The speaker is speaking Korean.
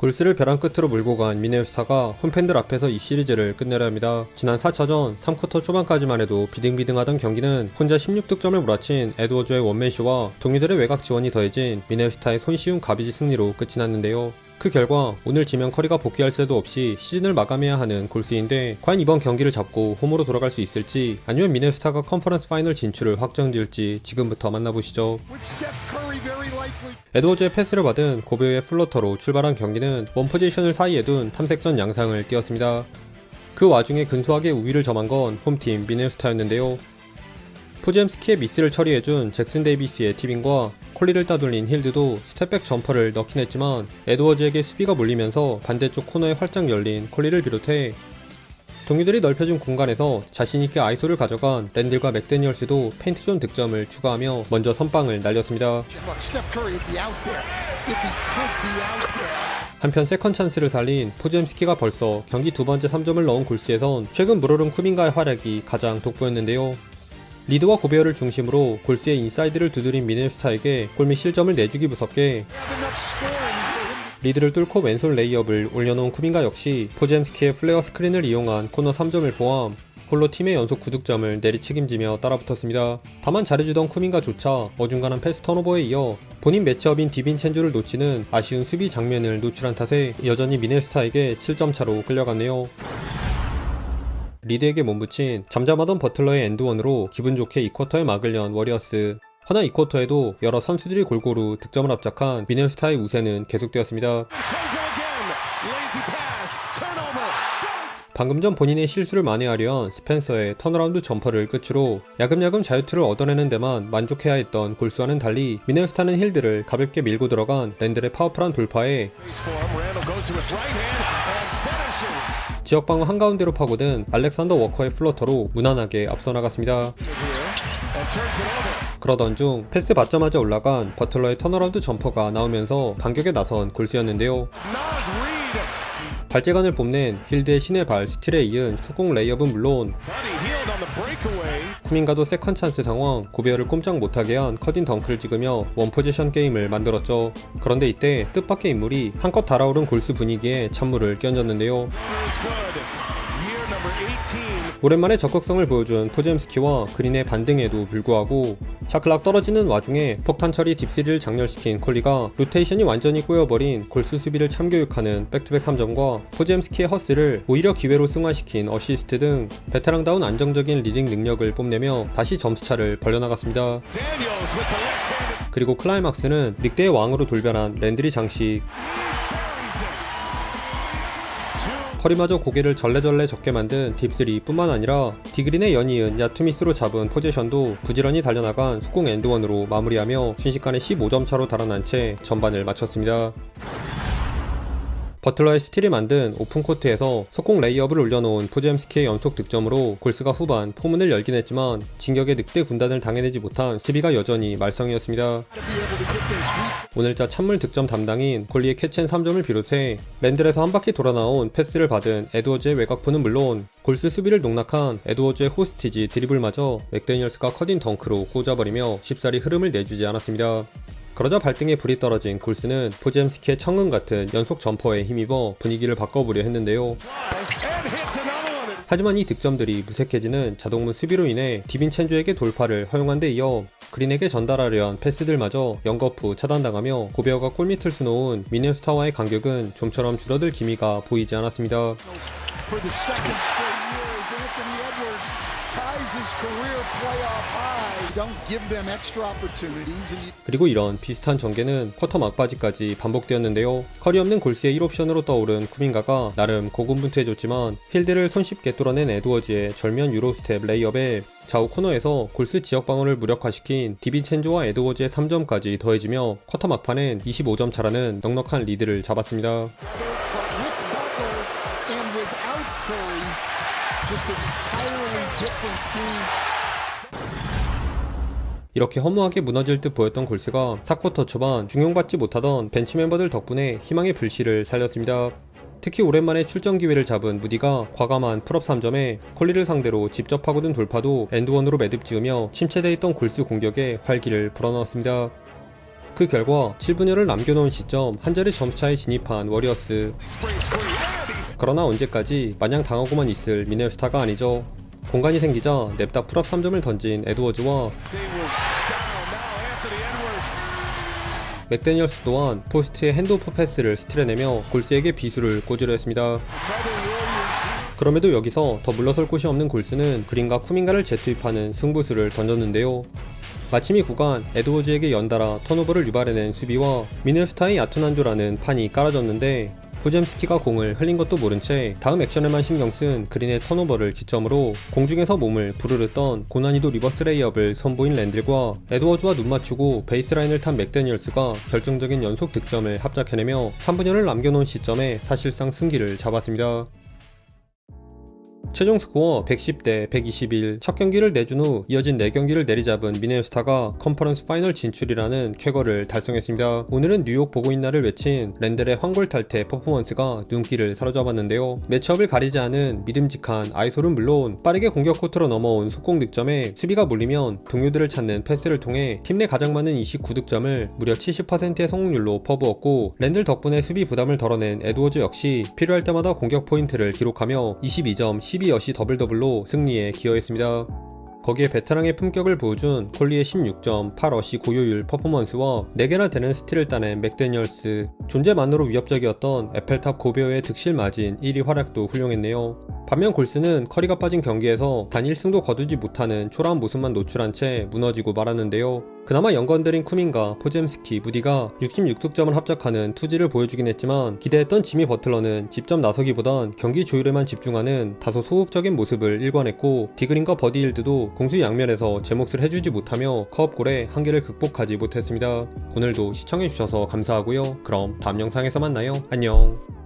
골스를 벼랑 끝으로 몰고 간 미네소타가 홈팬들 앞에서 이 시리즈를 끝내려 합니다. 지난 4차전 3쿼터 초반까지만 해도 비등비등하던 경기는 혼자 16득점을 몰아친 에드워즈의 원맨쇼와 동료들의 외곽 지원이 더해진 미네소타의 손쉬운 가비지 승리로 끝이 났는데요. 그 결과 오늘 지면 커리가 복귀할 새도 없이 시즌을 마감해야 하는 골스인데, 과연 이번 경기를 잡고 홈으로 돌아갈 수 있을지, 아니면 미네소타가 컨퍼런스 파이널 진출을 확정지을지 지금부터 만나보시죠. 에드워즈의 패스를 받은 고베어의 플로터로 출발한 경기는 원 포지션을 사이에 둔 탐색전 양상을 띄었습니다. 그 와중에 근소하게 우위를 점한 건 홈팀 미네소타였는데요. 포지엠스키의 미스를 처리해준 잭슨 데이비스의 티빙과 콜리를 따돌린 힐드도 스텝백 점퍼를 넣긴 했지만, 에드워즈에게 수비가 몰리면서 반대쪽 코너에 활짝 열린 콜리를 비롯해 동료들이 넓혀준 공간에서 자신있게 아이소를 가져간 랜들과 맥데니얼스도 페인트존 득점을 추가하며 먼저 선빵을 날렸습니다. 한편 세컨 찬스를 살린 포지엠스키가 벌써 경기 두 번째 3점을 넣은 골스에선 최근 물오른 쿠민가의 활약이 가장 돋보였는데요. 리드와 고베어를 중심으로 골스의 인사이드를 두드린 미네소타에게 골밑 실점을 내주기 무섭게 리드를 뚫고 왼손 레이업을 올려놓은 쿠민가 역시 포지엠스키의 플레어 스크린을 이용한 코너 3점을 포함 홀로 팀의 연속 9득점을 내리책임지며 따라붙었습니다. 다만 잘해주던 쿠민가조차 어중간한 패스 턴오버에 이어 본인 매치업인 디빈첸조를 놓치는 아쉬운 수비 장면을 노출한 탓에 여전히 미네소타에게 7점 차로 끌려갔네요. 리드에게 몸붙인 잠잠하던 버틀러의 엔드원으로 기분 좋게 2쿼터에 막을 연 워리어스. 허나 2쿼터에도 여러 선수들이 골고루 득점을 압착한 미네소타의 우세는 계속되었습니다. 방금 전 본인의 실수를 만회하려 한 스펜서의 턴어라운드 점퍼를 끝으로 야금야금 자유투를 얻어내는 데만 만족해야 했던 골스와는 달리, 미네소타는 힐드를 가볍게 밀고 들어간 랜들의 파워풀한 돌파에 지역방어 한가운데로 파고든 알렉산더 워커의 플러터로 무난하게 앞서 나갔습니다. 그러던 중 패스 받자마자 올라간 버틀러의 턴어라운드 점퍼가 나오면서 반격에 나선 골스였는데요. 발재간을 뽐낸 힐드의 신의 발 스틸에 이은 속공 레이업은 물론 쿠민가도 세컨 찬스 상황 고베어를 꼼짝 못하게 한 커딘 덩크를 찍으며 원포지션 게임을 만들었죠. 그런데 이때 뜻밖의 인물이 한껏 달아오른 골스 분위기에 찬물을 끼얹었는데요. 오랜만에 적극성을 보여준 포지엠스키와 그린의 반등에도 불구하고 샤클락 떨어지는 와중에 폭탄 처리 딥스리를 장렬시킨 콜리가 로테이션이 완전히 꼬여버린 골스 수비를 참교육하는 백투백 3점과 포지엠스키의 허스를 오히려 기회로 승화시킨 어시스트 등 베테랑다운 안정적인 리딩 능력을 뽐내며 다시 점수차를 벌려나갔습니다. 그리고 클라이막스는 늑대의 왕으로 돌변한 랜드리 장식. 커리마저 고개를 절레절레 젖게 만든 딥3 뿐만 아니라 디그린의 연이은 야투미스로 잡은 포지션도 부지런히 달려나간 속공 엔드원으로 마무리하며 순식간에 15점 차로 달아난 채 전반을 마쳤습니다. 버틀러의 스틸이 만든 오픈코트에서 속공 레이업을 올려놓은 포지엠스키의 연속 득점으로 골스가 후반 포문을 열긴 했지만 진격의 늑대 군단을 당해내지 못한 수비가 여전히 말썽이었습니다. 오늘자 찬물 득점 담당인 콜리의 캐치앤 3점을 비롯해 랜들에서 한 바퀴 돌아 나온 패스를 받은 에드워즈의 외곽포는 물론 골스 수비를 농락한 에드워즈의 호스티지 드리블마저 맥데니얼스가 커딘 덩크로 꽂아버리며 쉽사리 흐름을 내주지 않았습니다. 그러자 발등에 불이 떨어진 골스는 포지엠스키의 청은 같은 연속 점퍼에 힘입어 분위기를 바꿔보려 했는데요. 하지만 이 득점들이 무색해지는 자동문 수비로 인해 디빈첸조에게 돌파를 허용한 데 이어 그린에게 전달하려 한 패스들마저 연거푸 차단당하며 고베어가 골밑을 수놓은 미네소타와의 간격은 좀처럼 줄어들 기미가 보이지 않았습니다. 그리고 이런 비슷한 전개는 쿼터 막바지까지 반복되었는데요. 커리 없는 골스의 1옵션으로 떠오른 쿠민가가 나름 고군분투해줬지만 힐드를 손쉽게 뚫어낸 에드워즈의 절면 유로스텝 레이업에 좌우 코너에서 골스 지역 방어를 무력화시킨 디빈첸조와 에드워즈의 3점까지 더해지며 쿼터 막판엔 25점 차라는 넉넉한 리드를 잡았습니다. 이렇게 허무하게 무너질 듯 보였던 골스가 4쿼터 초반 중용받지 못하던 벤치 멤버들 덕분에 희망의 불씨를 살렸습니다. 특히 오랜만에 출전 기회를 잡은 무디가 과감한 풀업 3점에 콜리를 상대로 직접 파고든 돌파도 엔드원으로 매듭 지으며 침체되어 있던 골스 공격에 활기를 불어넣었습니다. 그 결과 7분여를 남겨놓은 시점 한 자리 점수차에 진입한 워리어스. 그러나 언제까지 마냥 당하고만 있을 미네소타가 아니죠. 공간이 생기자 냅다 풀업 3점을 던진 에드워즈와 맥데니얼스 또한 포스트의 핸드오프 패스를 스틸해내며 골스에게 비수를 꽂으려 했습니다. 그럼에도 여기서 더 물러설 곳이 없는 골스는 그린과 쿠민가를 재투입하는 승부수를 던졌는데요. 마침 이 구간 에드워즈에게 연달아 턴오버를 유발해낸 수비와 미네소타의 얕은 한조라는 판이 깔아졌는데 포잼스키가 공을 흘린 것도 모른 채 다음 액션에만 신경쓴 그린의 턴오버를 기점으로 공중에서 몸을 부르르 떤 고난이도 리버스 레이업을 선보인 랜들과 에드워즈와 눈 맞추고 베이스라인을 탄 맥데니얼스가 결정적인 연속 득점을 합작해내며 3분여를 남겨놓은 시점에 사실상 승기를 잡았습니다. 최종 스코어 110대 121. 첫 경기를 내준 후 이어진 4경기를 내리잡은 미네소타가 컨퍼런스 파이널 진출이라는 쾌거를 달성했습니다. 오늘은 뉴욕 보고 있나를 외친 랜델의 황골탈퇴 퍼포먼스가 눈길을 사로잡았는데요. 매치업을 가리지 않은 믿음직한 아이솔은 물론 빠르게 공격 코트로 넘어온 속공 득점에 수비가 몰리면 동료들을 찾는 패스를 통해 팀 내 가장 많은 29득점을 무려 70%의 성공률로 퍼부었고, 랜델 덕분에 수비 부담을 덜어낸 에드워즈 역시 필요할 때마다 공격 포인트를 기록하며 22점 12어시 더블더블로 승리에 기여했습니다. 거기에 베테랑의 품격을 보여준 콜리의 16점 8어시 고효율 퍼포먼스와 4개나 되는 스틸을 따낸 맥데니얼스, 존재만으로 위협적이었던 에펠탑 고베어의 득실 마진 1위 활약도 훌륭했네요. 반면 골스는 커리가 빠진 경기에서 단 1승도 거두지 못하는 초라한 모습만 노출한 채 무너지고 말았는데요. 그나마 연건드린 쿠민과 포잼스키, 무디가 66득점을 합작하는 투지를 보여주긴 했지만 기대했던 지미 버틀러는 직접 나서기보단 경기 조율에만 집중하는 다소 소극적인 모습을 일관했고, 디그린과 버디힐드도 공수 양면에서 제 몫을 해주지 못하며 커업골의 한계를 극복하지 못했습니다. 오늘도 시청해주셔서 감사하고요. 그럼 다음 영상에서 만나요. 안녕.